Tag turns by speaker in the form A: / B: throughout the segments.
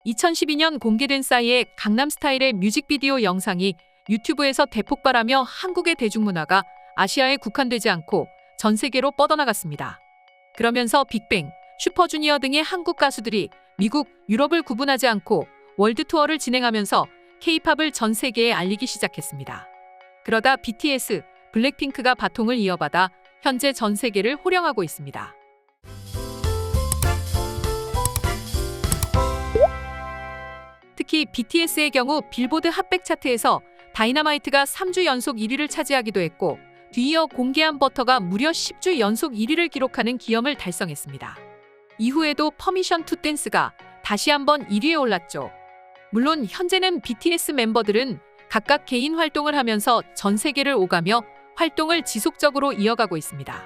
A: 2012년 공개된 싸이의 강남스타일의 뮤직비디오 영상이 유튜브에서 대폭발하며 한국의 대중문화가 아시아에 국한되지 않고 전 세계로 뻗어나갔습니다. 그러면서 빅뱅, 슈퍼주니어 등의 한국 가수들이 미국, 유럽을 구분하지 않고 월드 투어를 진행하면서 K-팝을 전 세계에 알리기 시작했습니다. 그러다 BTS, 블랙핑크가 바통을 이어받아 현재 전 세계를 호령하고 있습니다. 특히 BTS의 경우 빌보드 핫백 차트에서 다이너마이트가 3주 연속 1위를 차지하기도 했고, 뒤이어 공개한 버터가 무려 10주 연속 1위를 기록하는 기염을 달성했습니다. 이후에도 퍼미션 투 댄스가 다시 한번 1위에 올랐죠. 물론 현재는 BTS 멤버들은 각각 개인 활동을 하면서 전 세계를 오가며 활동을 지속적으로 이어가고 있습니다.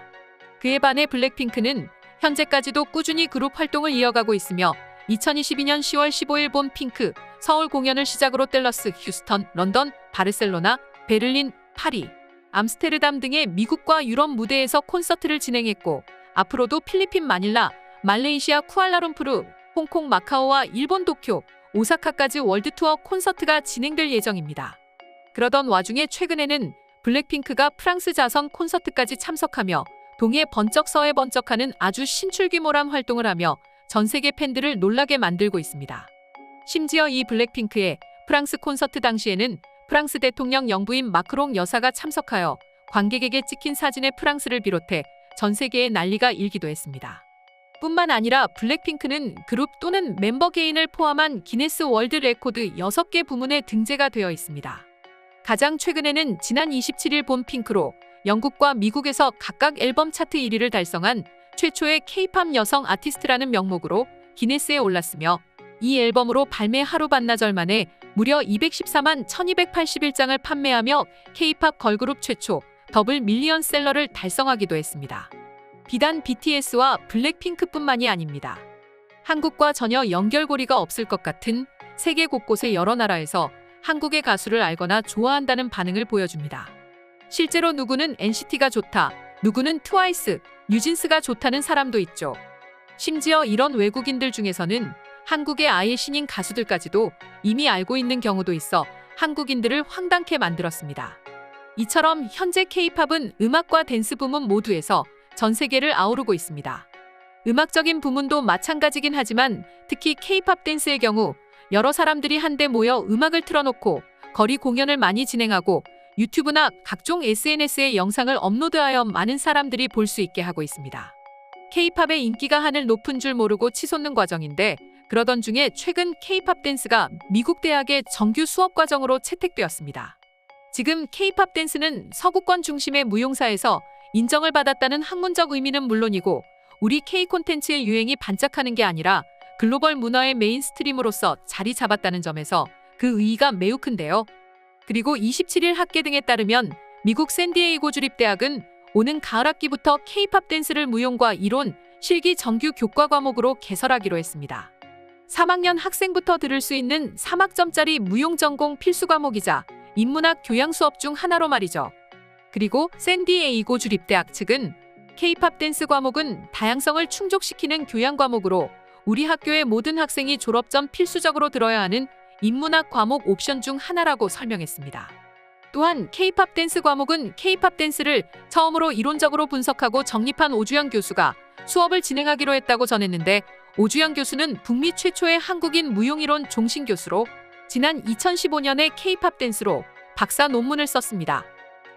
A: 그에 반해 블랙핑크는 현재까지도 꾸준히 그룹 활동을 이어가고 있으며 2022년 10월 15일 본 핑크 서울 공연을 시작으로 댈러스, 휴스턴, 런던, 바르셀로나, 베를린, 파리, 암스테르담 등의 미국과 유럽 무대에서 콘서트를 진행했고, 앞으로도 필리핀 마닐라, 말레이시아 쿠알라룸푸르, 홍콩 마카오와 일본 도쿄, 오사카까지 월드투어 콘서트가 진행될 예정입니다. 그러던 와중에 최근에는 블랙핑크가 프랑스 자선 콘서트까지 참석하며 동해 번쩍 서해 번쩍하는 아주 신출귀몰한 활동을 하며 전 세계 팬들을 놀라게 만들고 있습니다. 심지어 이 블랙핑크의 프랑스 콘서트 당시에는 프랑스 대통령 영부인 마크롱 여사가 참석하여 관객에게 찍힌 사진에 프랑스를 비롯해 전 세계에 난리가 일기도 했습니다. 뿐만 아니라 블랙핑크는 그룹 또는 멤버 개인을 포함한 기네스 월드 레코드 6개 부문에 등재가 되어 있습니다. 가장 최근에는 지난 27일 본 핑크로 영국과 미국에서 각각 앨범 차트 1위를 달성한 최초의 K-팝 여성 아티스트라는 명목으로 기네스에 올랐으며, 이 앨범으로 발매 하루 반나절 만에 무려 214만 1281장을 판매하며 K-팝 걸그룹 최초 더블 밀리언셀러를 달성하기도 했습니다. 비단 BTS와 블랙핑크뿐만이 아닙니다. 한국과 전혀 연결고리가 없을 것 같은 세계 곳곳의 여러 나라에서 한국의 가수를 알거나 좋아한다는 반응을 보여줍니다. 실제로 누구는 NCT가 좋다, 누구는 트와이스, 뉴진스가 좋다는 사람도 있죠. 심지어 이런 외국인들 중에서는 한국의 아예 신인 가수들까지도 이미 알고 있는 경우도 있어 한국인들을 황당케 만들었습니다. 이처럼 현재 K-팝은 음악과 댄스 부문 모두에서 전 세계를 아우르고 있습니다. 음악적인 부문도 마찬가지긴 하지만 특히 K-팝 댄스의 경우 여러 사람들이 한데 모여 음악을 틀어놓고 거리 공연을 많이 진행하고 유튜브나 각종 SNS에 영상을 업로드하여 많은 사람들이 볼 수 있게 하고 있습니다. K-팝의 인기가 하늘 높은 줄 모르고 치솟는 과정인데, 그러던 중에 최근 K-팝 댄스가 미국 대학의 정규 수업 과정으로 채택되었습니다. 지금 K-팝 댄스는 서구권 중심의 무용사에서 인정을 받았다는 학문적 의미는 물론이고, 우리 K 콘텐츠의 유행이 반짝하는 게 아니라 글로벌 문화의 메인스트림으로서 자리 잡았다는 점에서 그 의의가 매우 큰데요. 그리고 27일 학계 등에 따르면 미국 샌디에이고 주립대학은 오는 가을 학기부터 K-팝 댄스를 무용과 이론, 실기 정규 교과 과목으로 개설하기로 했습니다. 3학년 학생부터 들을 수 있는 3학점짜리 무용 전공 필수 과목이자 인문학 교양 수업 중 하나로 말이죠. 그리고 샌디에이고 주립대학 측은 K-팝 댄스 과목은 다양성을 충족시키는 교양 과목으로 우리 학교의 모든 학생이 졸업전 필수적으로 들어야 하는 인문학 과목 옵션 중 하나라고 설명했습니다. 또한 K-팝 댄스 과목은 K-팝 댄스를 처음으로 이론적으로 분석하고 정립한 오주영 교수가 수업을 진행하기로 했다고 전했는데, 오주영 교수는 북미 최초의 한국인 무용이론 종신 교수로 지난 2015년에 K-팝 댄스로 박사 논문을 썼습니다.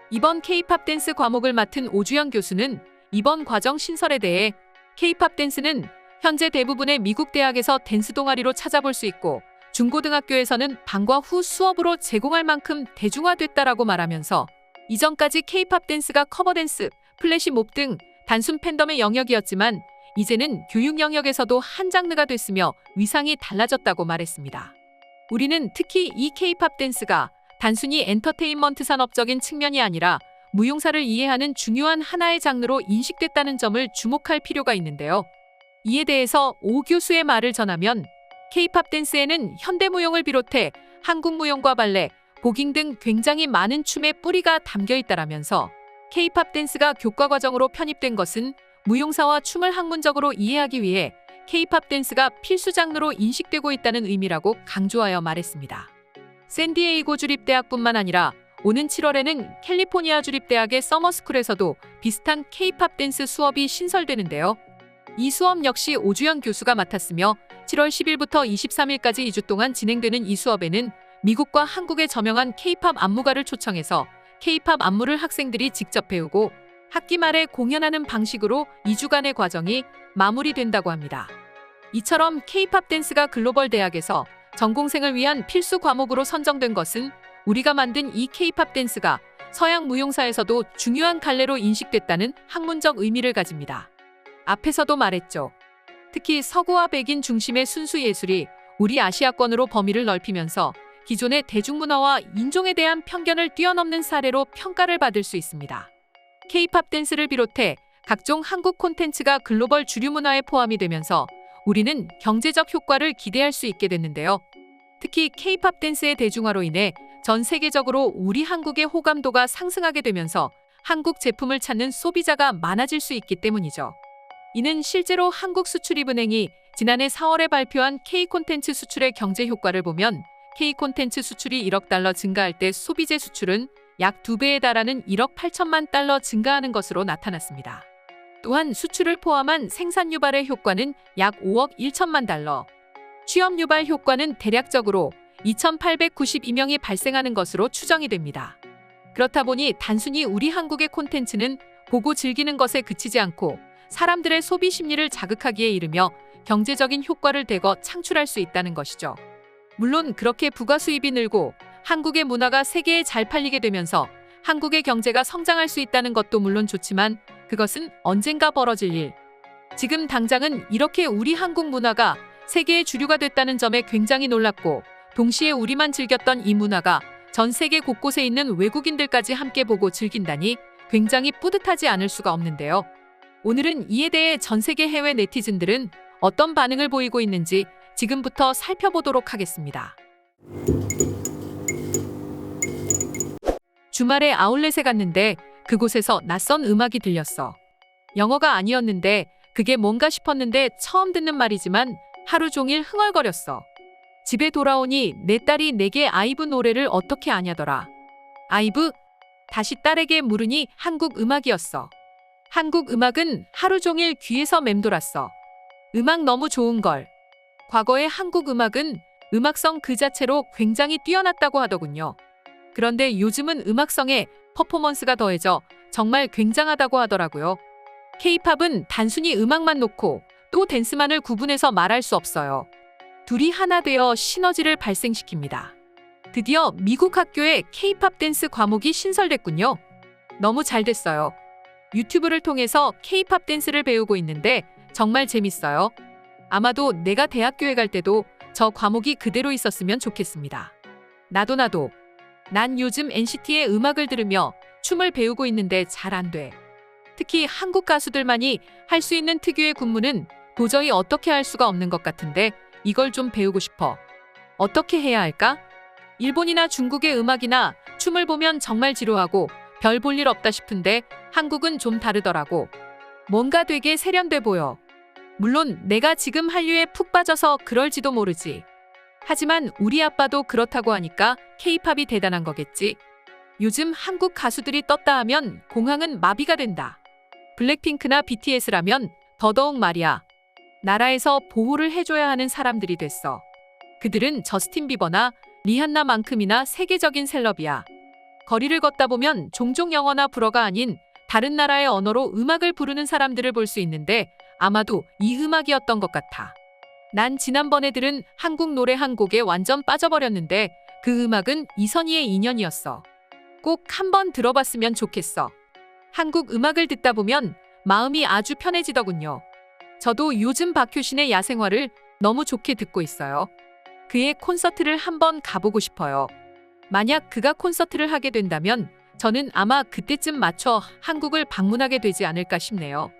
A: 이번 K-팝 댄스 과목을 맡은 오주영 교수는 이번 과정 신설에 대해 K-팝 댄스는 현재 대부분의 미국 대학에서 댄스 동아리로 찾아볼 수 있고, 중고등학교에서는 방과 후 수업으로 제공할 만큼 대중화됐다라고 말하면서, 이전까지 K-팝 댄스가 커버 댄스, 플래시몹 등 단순 팬덤의 영역이었지만 이제는 교육 영역에서도 한 장르가 됐으며 위상이 달라졌다고 말했습니다. 우리는 특히 이 K-팝 댄스가 단순히 엔터테인먼트 산업적인 측면이 아니라 무용사를 이해하는 중요한 하나의 장르로 인식됐다는 점을 주목할 필요가 있는데요. 이에 대해서 오 교수의 말을 전하면, K-팝 댄스에는 현대무용을 비롯해 한국 무용과 발레, 보깅 등 굉장히 많은 춤의 뿌리가 담겨 있다라면서, K-팝 댄스가 교과 과정으로 편입된 것은 무용사와 춤을 학문적으로 이해하기 위해 K-팝 댄스가 필수 장르로 인식되고 있다는 의미라고 강조하여 말했습니다. 샌디에이고 주립대학뿐만 아니라 오는 7월에는 캘리포니아 주립대학의 서머스쿨에서도 비슷한 K-팝 댄스 수업이 신설되는데요. 이 수업 역시 오주연 교수가 맡았으며 7월 10일부터 23일까지 2주 동안 진행되는 이 수업에는 미국과 한국의 저명한 K-팝 안무가를 초청해서 K-팝 안무를 학생들이 직접 배우고 학기 말에 공연하는 방식으로 2주간의 과정이 마무리된다고 합니다. 이처럼 K-팝 댄스가 글로벌 대학에서 전공생을 위한 필수 과목으로 선정된 것은 우리가 만든 이 K-팝 댄스가 서양 무용사에서도 중요한 갈래로 인식됐다는 학문적 의미를 가집니다. 앞에서도 말했죠. 특히 서구와 백인 중심의 순수 예술이 우리 아시아권으로 범위를 넓히면서 기존의 대중문화와 인종에 대한 편견을 뛰어넘는 사례로 평가를 받을 수 있습니다. K-팝 댄스를 비롯해 각종 한국 콘텐츠가 글로벌 주류 문화에 포함이 되면서 우리는 경제적 효과를 기대할 수 있게 됐는데요. 특히 K-팝 댄스의 대중화로 인해 전 세계적으로 우리 한국의 호감도가 상승하게 되면서 한국 제품을 찾는 소비자가 많아질 수 있기 때문이죠. 이는 실제로 한국수출입은행이 지난해 4월에 발표한 K 콘텐츠 수출의 경제 효과를 보면 K 콘텐츠 수출이 1억 달러 증가할 때 소비재 수출은 약 2배에 달하는 1억 8천만 달러 증가하는 것으로 나타났습니다. 또한 수출을 포함한 생산 유발의 효과는 약 5억 1천만 달러, 취업 유발 효과는 대략적으로 2,892명이 발생하는 것으로 추정이 됩니다. 그렇다 보니 단순히 우리 한국의 콘텐츠는 보고 즐기는 것에 그치지 않고 사람들의 소비 심리를 자극하기에 이르며 경제적인 효과를 대거 창출할 수 있다는 것이죠. 물론 그렇게 부가 수입이 늘고 한국의 문화가 세계에 잘 팔리게 되면서 한국의 경제가 성장할 수 있다는 것도 물론 좋지만 그것은 언젠가 벌어질 일. 지금 당장은 이렇게 우리 한국 문화가 세계의 주류가 됐다는 점에 굉장히 놀랍고 동시에 우리만 즐겼던 이 문화가 전 세계 곳곳에 있는 외국인들까지 함께 보고 즐긴다니 굉장히 뿌듯하지 않을 수가 없는데요. 오늘은 이에 대해 전 세계 해외 네티즌들은 어떤 반응을 보이고 있는지 지금부터 살펴보도록 하겠습니다. 주말에 아울렛에 갔는데 그곳에서 낯선 음악이 들렸어. 영어가 아니었는데 그게 뭔가 싶었는데 처음 듣는 말이지만 하루 종일 흥얼거렸어. 집에 돌아오니 내 딸이 내게 아이브 노래를 어떻게 아냐더라. 아이브? 다시 딸에게 물으니 한국 음악이었어. 한국 음악은 하루 종일 귀에서 맴돌았어. 음악 너무 좋은걸. 과거의 한국 음악은 음악성 그 자체로 굉장히 뛰어났다고 하더군요. 그런데 요즘은 음악성에 퍼포먼스가 더해져 정말 굉장하다고 하더라고요. K-팝은 단순히 음악만 놓고 또 댄스만을 구분해서 말할 수 없어요. 둘이 하나 되어 시너지를 발생시킵니다. 드디어 미국 학교에 K-팝 댄스 과목이 신설됐군요. 너무 잘 됐어요. 유튜브를 통해서 K-팝 댄스를 배우고 있는데 정말 재밌어요. 아마도 내가 대학교에 갈 때도 저 과목이 그대로 있었으면 좋겠습니다. 나도. 난 요즘 NCT의 음악을 들으며 춤을 배우고 있는데 잘 안 돼. 특히 한국 가수들만이 할 수 있는 특유의 군무는 도저히 어떻게 할 수가 없는 것 같은데 이걸 좀 배우고 싶어. 어떻게 해야 할까? 일본이나 중국의 음악이나 춤을 보면 정말 지루하고 별 볼 일 없다 싶은데 한국은 좀 다르더라고. 뭔가 되게 세련돼 보여. 물론 내가 지금 한류에 푹 빠져서 그럴지도 모르지. 하지만 우리 아빠도 그렇다고 하니까 K-팝이 대단한 거겠지. 요즘 한국 가수들이 떴다 하면 공항은 마비가 된다. 블랙핑크나 BTS라면 더더욱 말이야. 나라에서 보호를 해줘야 하는 사람들이 됐어. 그들은 저스틴 비버나 리한나만큼이나 세계적인 셀럽이야. 거리를 걷다 보면 종종 영어나 불어가 아닌 다른 나라의 언어로 음악을 부르는 사람들을 볼 수 있는데 아마도 이 음악이었던 것 같아. 난 지난번에 들은 한국 노래 한 곡에 완전 빠져버렸는데 그 음악은 이선희의 인연이었어. 꼭 한번 들어봤으면 좋겠어. 한국 음악을 듣다 보면 마음이 아주 편해지더군요. 저도 요즘 박효신의 야생화를 너무 좋게 듣고 있어요. 그의 콘서트를 한번 가보고 싶어요. 만약 그가 콘서트를 하게 된다면 저는 아마 그때쯤 맞춰 한국을 방문하게 되지 않을까 싶네요.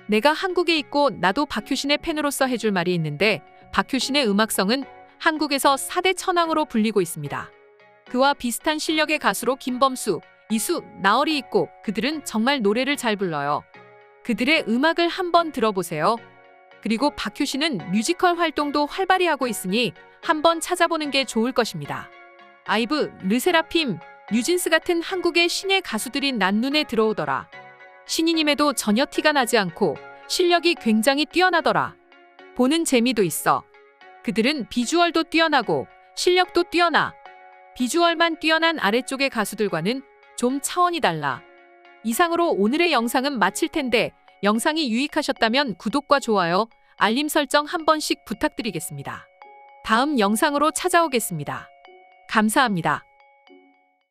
A: 내가 한국에 있고 나도 박효신의 팬으로서 해줄 말이 있는데 박효신의 음악성은 한국에서 4대 천왕으로 불리고 있습니다. 그와 비슷한 실력의 가수로 김범수, 이수, 나얼이 있고 그들은 정말 노래를 잘 불러요. 그들의 음악을 한번 들어보세요. 그리고 박효 씨는 뮤지컬 활동도 활발히 하고 있으니 한번 찾아보는 게 좋을 것입니다. 아이브, 르세라핌, 뉴진스 같은 한국의 신예 가수들이 난눈에 들어오더라. 신인임에도 전혀 티가 나지 않고 실력이 굉장히 뛰어나더라. 보는 재미도 있어. 그들은 비주얼도 뛰어나고 실력도 뛰어나. 비주얼만 뛰어난 아래쪽의 가수들과는 좀 차원이 달라. 이상으로 오늘의 영상은 마칠 텐데 영상이 유익하셨다면 구독과 좋아요, 알림 설정 한 번씩 부탁드리겠습니다. 다음 영상으로 찾아오겠습니다. 감사합니다.